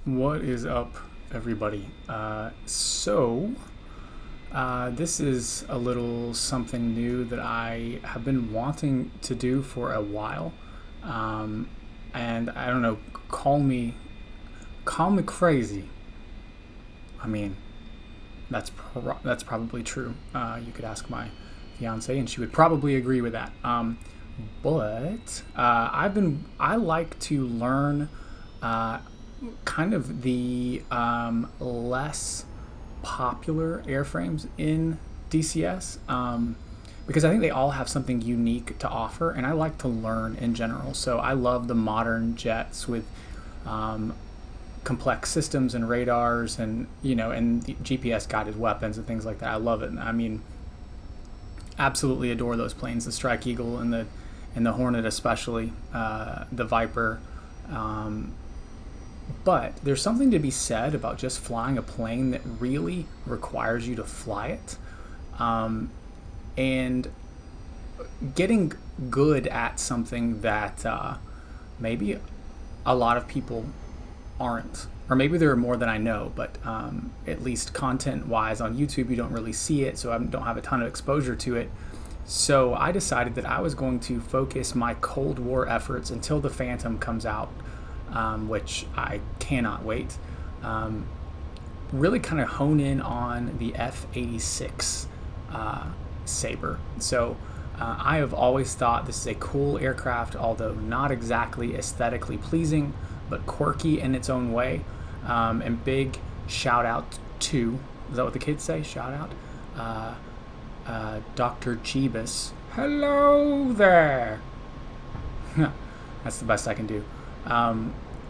What is up, everybody? This is a little something new that I have been wanting to do for a while, and I don't know. Call me crazy. I mean, that's probably true. You could ask my fiance, and she would probably agree with that. But I like to learn. Kind of the less popular airframes in DCS because I think they all have something unique to offer, and I like to learn in general. So I love the modern jets with complex systems and radars, and and the GPS guided weapons and things like that. I love it. I mean, absolutely adore those planes, the Strike Eagle and the Hornet, especially the Viper. But there's something to be said about just flying a plane that really requires you to fly it, and getting good at something that maybe a lot of people aren't, or maybe there are more than I know, but at least content-wise on YouTube, you don't really see it, so I don't have a ton of exposure to it. So I decided that I was going to focus my Cold War efforts until the Phantom comes out, which I cannot wait. Really kind of hone in on the F86 Sabre. So I have always thought this is a cool aircraft, although not exactly aesthetically pleasing, but quirky in its own way. And big shout out to, is that what the kids say? Shout out? Dr. Jeebus. Hello there! That's the best I can do.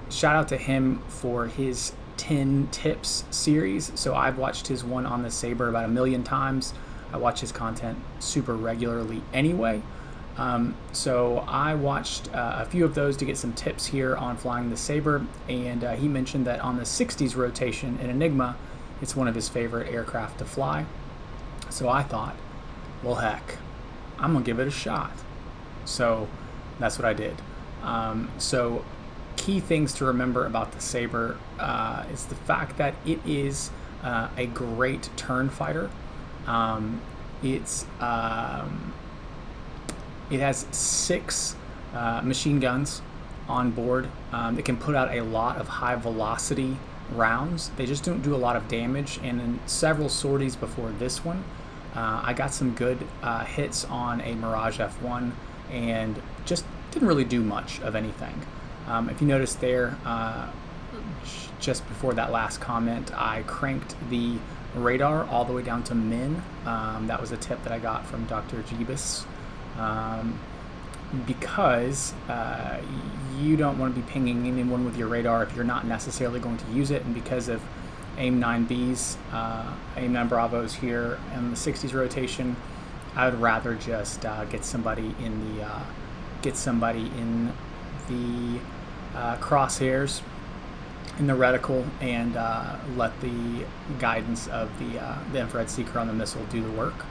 Shout out to him for his 10 tips series. So I've watched his one on the Sabre about 1,000,000 times. I watch his content super regularly anyway. So I watched a few of those to get some tips here on flying the Sabre, and he mentioned that on the 60s rotation in Enigma, it's one of his favorite aircraft to fly. So I thought, well, heck, I'm gonna give it a shot. So that's what I did. So key things to remember about the Sabre is the fact that it is a great turn fighter. It has 6 machine guns on board that can put out a lot of high velocity rounds. They just don't do a lot of damage, and in several sorties before this one, I got some good hits on a Mirage F1 and just didn't really do much of anything. If you notice there, just before that last comment, I cranked the radar all the way down to min. That was a tip that I got from Dr. Jeebus, because you don't want to be pinging anyone with your radar if you're not necessarily going to use it, and because of AIM-9Bs, AIM-9 Bravos here in the 60s rotation, I would rather just get somebody in the crosshairs in the reticle and let the guidance of the infrared seeker on the missile do the work.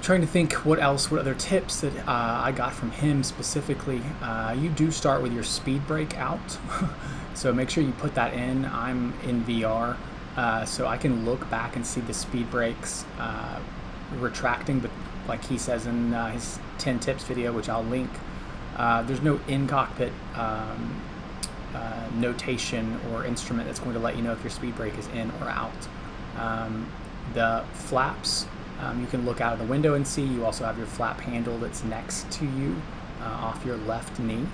Trying to think what other tips that I got from him specifically. You do start with your speed brake out, so make sure you put that in. I'm in VR, so I can look back and see the speed brakes retracting, but like he says in his 10 tips video, which I'll link, there's no in-cockpit notation or instrument that's going to let you know if your speed brake is in or out. The flaps, you can look out of the window and see. You also have your flap handle that's next to you off your left knee.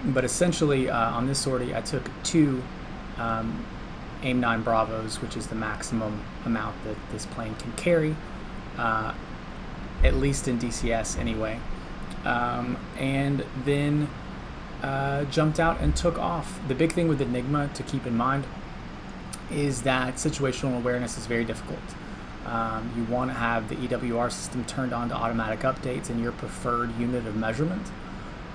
But essentially, on this sortie, I took 2 AIM-9 Bravos, which is the maximum amount that this plane can carry, at least in DCS anyway. And then jumped out and took off. The big thing with Enigma to keep in mind is that situational awareness is very difficult. You want to have the EWR system turned on to automatic updates in your preferred unit of measurement.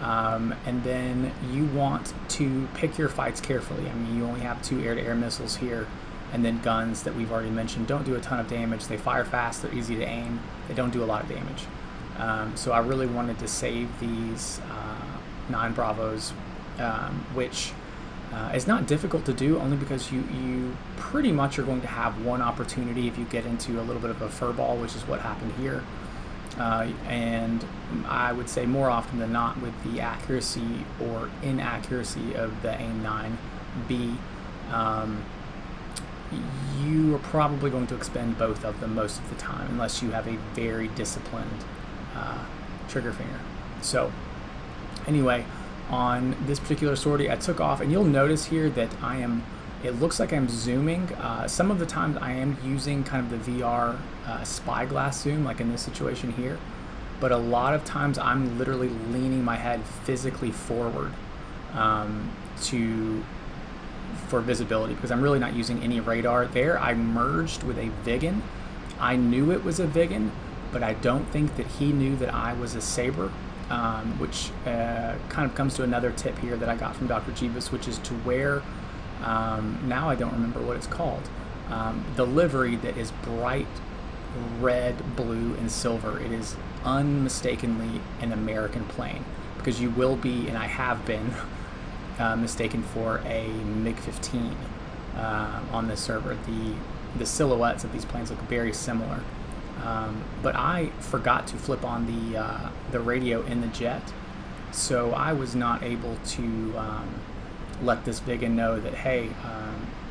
And then you want to pick your fights carefully. I mean, you only have 2 air-to-air missiles here, and then guns that we've already mentioned don't do a ton of damage. They fire fast, they're easy to aim, they don't do a lot of damage. So I really wanted to save these 9 Bravos, which It's not difficult to do, only because you pretty much are going to have one opportunity if you get into a little bit of a furball, which is what happened here. And I would say more often than not, with the accuracy or inaccuracy of the AIM 9B, you are probably going to expend both of them most of the time, unless you have a very disciplined trigger finger. So anyway, on this particular sortie, I took off, and you'll notice here that it looks like I'm zooming. Some of the times I am using kind of the VR spyglass zoom, like in this situation here, but a lot of times I'm literally leaning my head physically forward for visibility, because I'm really not using any radar. There I merged with a Viggen. I knew it was a Viggen, but I don't think that he knew that I was a Sabre. Which kind of comes to another tip here that I got from Dr. Jeebus, which is to wear, now I don't remember what it's called, the livery that is bright red, blue, and silver. It is unmistakably an American plane, because you will be, and I have been, mistaken for a MiG-15 on this server. The silhouettes of these planes look very similar. But I forgot to flip on the radio in the jet, so I was not able to let this Viggen know that, hey,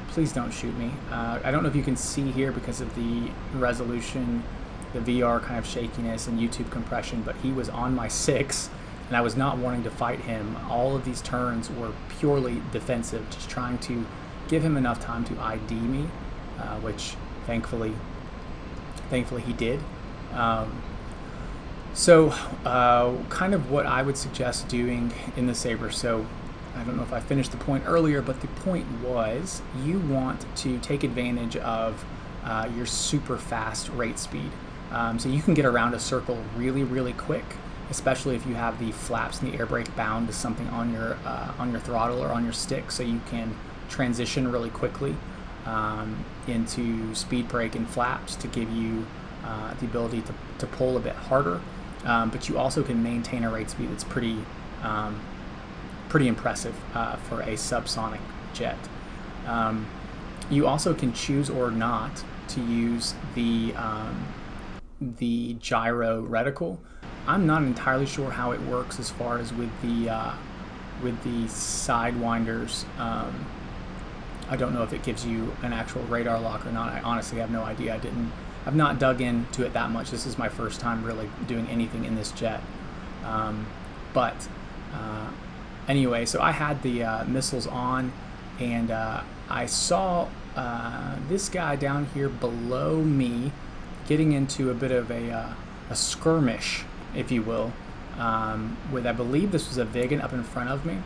please don't shoot me. I don't know if you can see here because of the resolution, the VR kind of shakiness and YouTube compression, but he was on my 6, and I was not wanting to fight him. All of these turns were purely defensive, just trying to give him enough time to ID me, which thankfully he did. Kind of what I would suggest doing in the Sabre. So I don't know if I finished the point earlier, but the point was you want to take advantage of your super fast rate speed. So you can get around a circle really, really quick, especially if you have the flaps and the air brake bound to something on your throttle or on your stick, so you can transition really quickly into speed brake and flaps to give you the ability to pull a bit harder, but you also can maintain a rate speed that's pretty impressive for a subsonic jet. You also can choose or not to use the gyro reticle. I'm not entirely sure how it works as far as with the sidewinders. I don't know if it gives you an actual radar lock or not. I honestly have no idea. I've not dug into it that much. This is my first time really doing anything in this jet. Anyway, so I had the missiles on, and I saw this guy down here below me getting into a bit of a skirmish, if you will, with, I believe this was a Viggen up in front of me.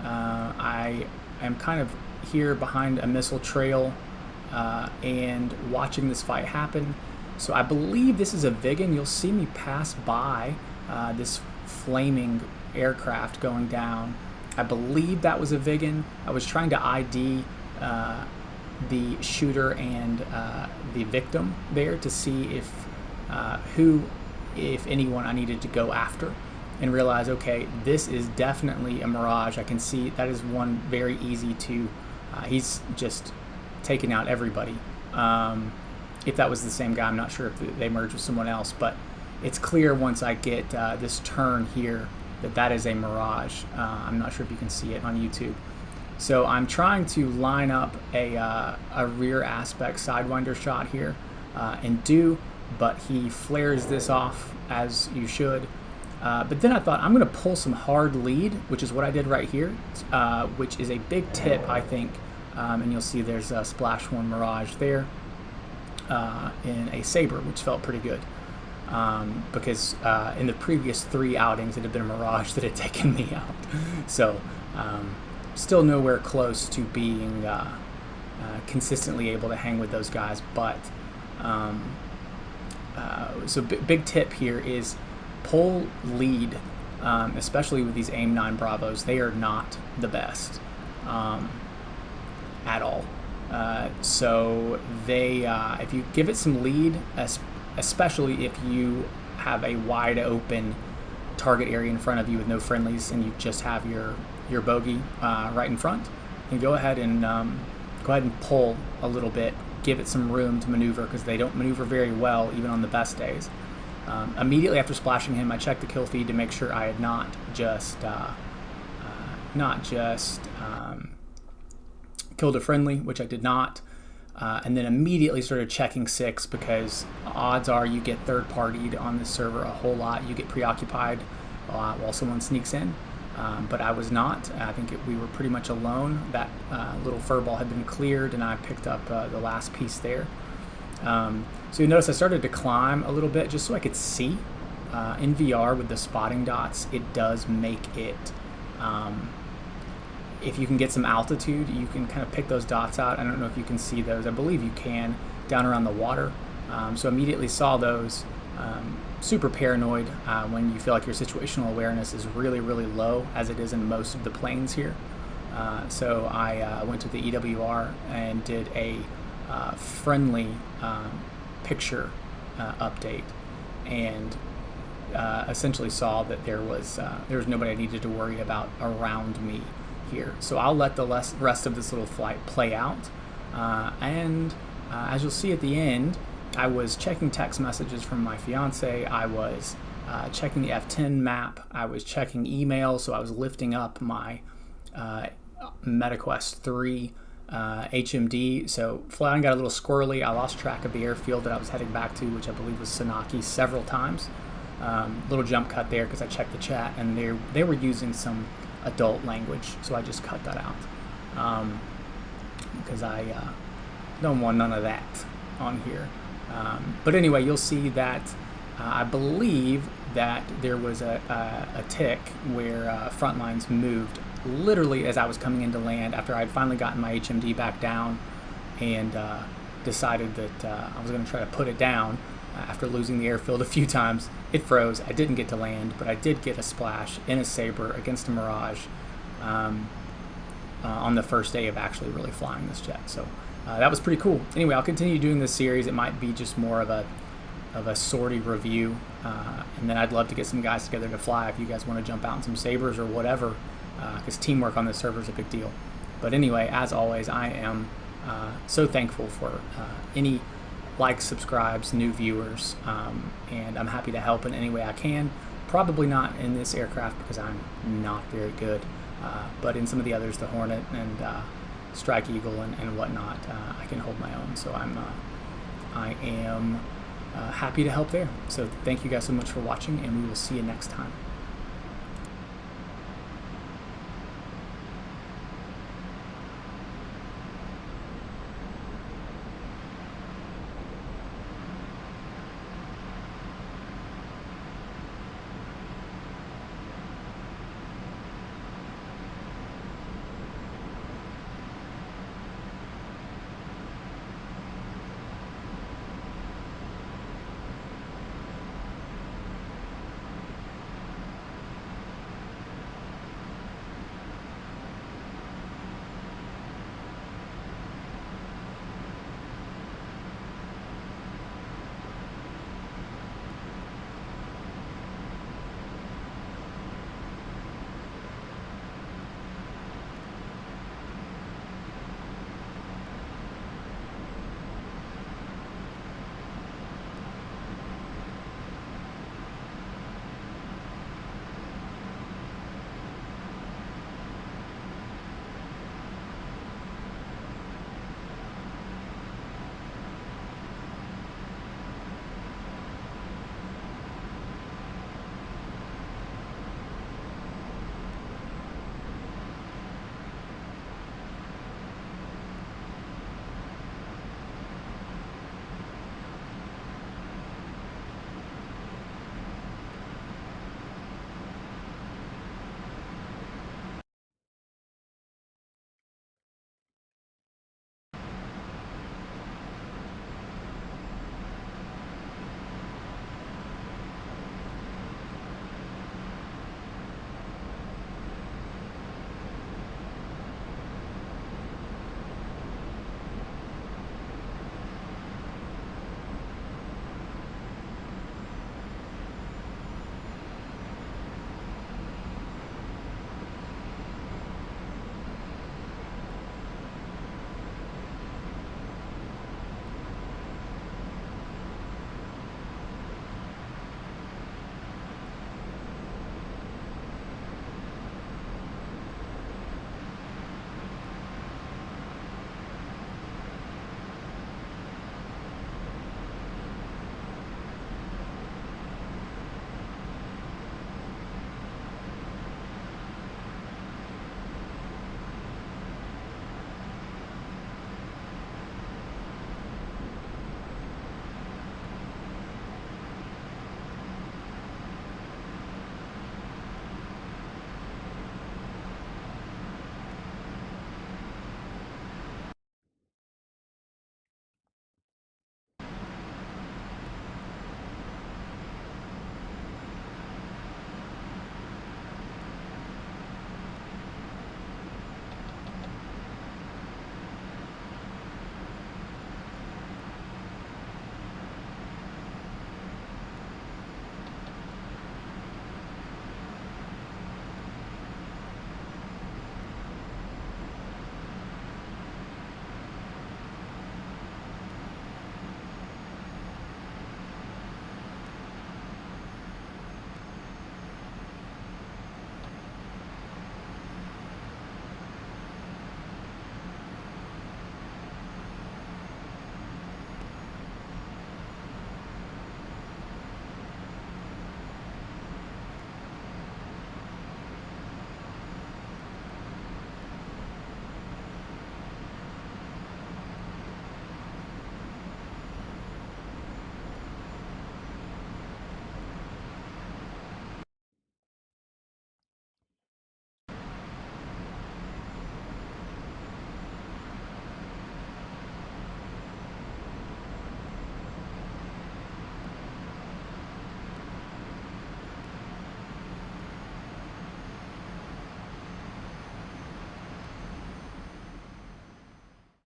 I am kind of here behind a missile trail and watching this fight happen. So I believe this is a Viggen. You'll see me pass by this flaming aircraft going down. I believe that was a Viggen. I was trying to ID the shooter and the victim there to see if anyone I needed to go after, and realize, okay, this is definitely a Mirage. I can see that is one very easy to, he's just taking out everybody. If that was the same guy, I'm not sure if they merged with someone else, but it's clear once I get this turn here that is a Mirage. I'm not sure if you can see it on YouTube. So I'm trying to line up a rear aspect sidewinder shot here but he flares this off as you should. But then I thought, I'm going to pull some hard lead, which is what I did right here, which is a big tip, I think. And you'll see there's a Splash 1 Mirage there in a Sabre, which felt pretty good. Because in the previous 3 outings, it had been a Mirage that had taken me out. So still nowhere close to being consistently able to hang with those guys. But so big tip here is pull lead, especially with these AIM 9 Bravos. They are not the best at all. So they, if you give it some lead, especially if you have a wide open target area in front of you with no friendlies and you just have your bogey right in front, then go ahead and pull a little bit, give it some room to maneuver, because they don't maneuver very well even on the best days. Immediately after splashing him, I checked the kill feed to make sure I had not just killed a friendly, which I did not. And then immediately started checking Six, because odds are you get third-partied on this server a whole lot. You get preoccupied while someone sneaks in. But I was not. I think we were pretty much alone. That little furball had been cleared, and I picked up the last piece there. So you notice I started to climb a little bit just so I could see. In VR with the spotting dots, it does make it... if you can get some altitude, you can kind of pick those dots out. I don't know if you can see those. I believe you can down around the water. So immediately saw those. Super paranoid when you feel like your situational awareness is really, really low, as it is in most of the planes here. So I went to the EWR and did a friendly picture update, and essentially saw that there was nobody I needed to worry about around me here. So I'll let the rest of this little flight play out, and as you'll see at the end, I was checking text messages from my fiance. I was checking the F10 map. I was checking email, so I was lifting up my MetaQuest 3 HMD. So flying got a little squirrely. I lost track of the airfield that I was heading back to, which I believe was Sanaki, several times. Little jump cut there because I checked the chat, and they were using some adult language, so I just cut that out because I don't want none of that on here. But anyway, you'll see that I believe that there was a tick where front lines moved literally as I was coming into land, after I'd finally gotten my HMD back down and decided that I was going to try to put it down. After losing the airfield a few times, it froze. I didn't get to land, but I did get a splash in a Sabre against a Mirage on the first day of actually really flying this jet. So that was pretty cool. Anyway, I'll continue doing this series. It might be just more of a sortie review, and then I'd love to get some guys together to fly if you guys want to jump out in some Sabres or whatever, because teamwork on this server is a big deal. But anyway, as always, I am so thankful for any likes, subscribes, new viewers, and I'm happy to help in any way I can. Probably not in this aircraft because I'm not very good, but in some of the others, the Hornet and Strike Eagle and whatnot, I can hold my own. So I am happy to help there. So thank you guys so much for watching, and we will see you next time.